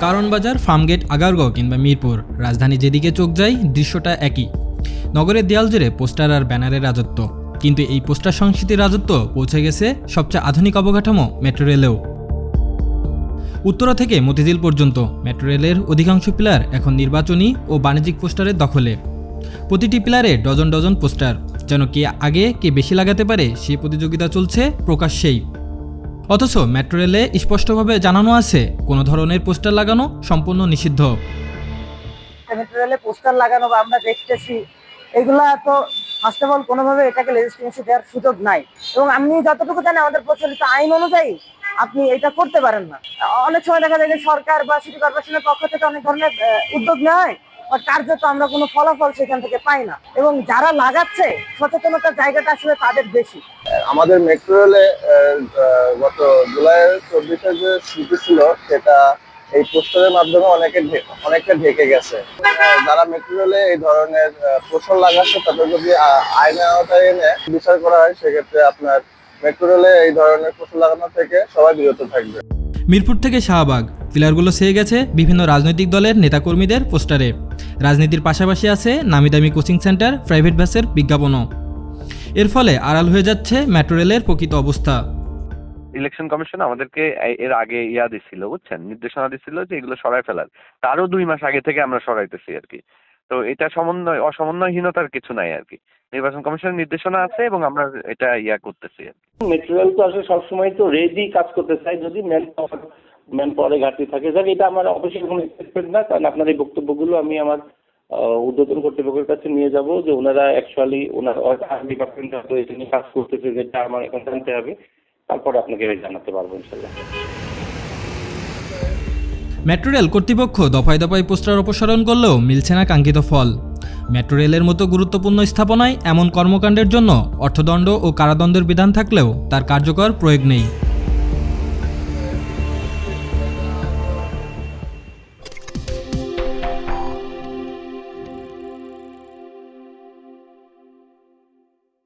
কারণ বাজার, ফার্মগেট, আগারগাঁও কিংবা মিরপুর, রাজধানী যেদিকে চোখ যায় দৃশ্যটা একই। নগরের দেয়াল জুড়ে পোস্টার আর ব্যানারের রাজত্ব। কিন্তু এই পোস্টার সংস্কৃতির রাজত্ব পৌঁছে গেছে সবচেয়ে আধুনিক অবকাঠামো মেট্রো রেলেও। উত্তরা থেকে মতিঝিল পর্যন্ত মেট্রো রেলের অধিকাংশ পিলার এখন নির্বাচনী ও বাণিজ্যিক পোস্টারের দখলে। প্রতিটি পিলারে ডজন ডজন পোস্টার, যেন কে আগে কে বেশি লাগাতে পারে সেই প্রতিযোগিতা চলছে প্রকাশ্যেই। অথচ মেট্রো রেলে স্পষ্টভাবে জানানো আছে কোনো ধরনের পোস্টার লাগানো সম্পূর্ণ নিষিদ্ধ। মেট্রো রেলে পোস্টার লাগানো বা আমরা দেখতেছি, এগুলা তো ফার্স্ট অফ অল কোনোভাবে এটাকে লেজিসলেশন দেওয়ার সুযোগ নাই। এবং আমি যতটুকু জানি আমাদের প্রচলিত আইন অনুযায়ী আপনি এটা করতে পারেন না। অনেক সময় দেখা যায় যে সরকার বা সিটি কর্পোরেশনের পক্ষ থেকে অনেক ধরনের উদ্যোগ নেওয়া হয়, আর কার্যত আমরা কোনো ফলাফল সেখান থেকে পাই না। এবং যারা লাগাচ্ছে সচেতনতার জায়গাটা আসলে তাদের বেশি। আমাদের মেট্রো রেলে গত জুলাইয়ের 24-এ যে স্মৃতি ছিল সেটা এই পোস্টারের মাধ্যমে অনেকটা ঢেকে গেছে। যারা মেট্রো রেলে এই ধরনের পোস্টার লাগাচ্ছে তাদের যদি আইনের আওতায় এনে বিচার করা হয়, সেক্ষেত্রে আপনার মেট্রো রেলে এই ধরনের পোস্টার লাগানো থেকে সবাই বিরত থাকবে। মিরপুর থেকে শাহবাগ, পিলারগুলো সেয়ে গেছে বিভিন্ন রাজনৈতিক দলের নেতাকর্মীদের পোস্টারে। রাজনীতির পাশাপাশি আছে নামি দামি কোচিং সেন্টার, প্রাইভেট বাসের বিজ্ঞাপনও। এর ফলে আড়াল হয়ে যাচ্ছে মেট্রো রেলের প্রকৃত অবস্থা। ইলেকশন কমিশন আমাদেরকে এর আগে দিছিল, বুঝছেন, নির্দেশনা দিছিল যে এগুলো সরাই ফেলার। তারও 2 মাস আগে থেকে আমরা সরাইতেছি আর কি। তো এটা অসমন্বয়হীনতার কিছু নাই আর কি। নির্বাচন কমিশনের নির্দেশনা আছে এবং আমরা এটা করতেছি। মেট্রো রেল তো আসলে সবসময় তো রেডি কাজ করতে চাই যদি ম্যান পাওয়ারে ঘাটতি থাকে। যাক, এটা আমার অবশ্যই কোনো এক্সপেক্ট না, কারণ আপনার এই বক্তব্যগুলো আমি আমার ঊর্ধ্বতন কর্তৃপক্ষের কাছে নিয়ে যাব, যে ওনারা অ্যাকচুয়ালি ডিপার্টমেন্ট এটা নিয়ে কাজ করতেছে, যেটা আমার এখন জানতে হবে, তারপরে আপনাকে জানাতে পারবো ইনশাল্লাহ। মেট্রো রেল কর্তৃপক্ষ দফায় দফায় পোস্টার অপসারণ করলেও মিলছে না কাঙ্ক্ষিত ফল। মেট্রো রেলের মতো গুরুত্বপূর্ণ স্থাপনায় এমন কর্মকাণ্ডের জন্য অর্থদণ্ড ও কারাদণ্ডের বিধান থাকলেও তার কার্যকর প্রয়োগ নেই।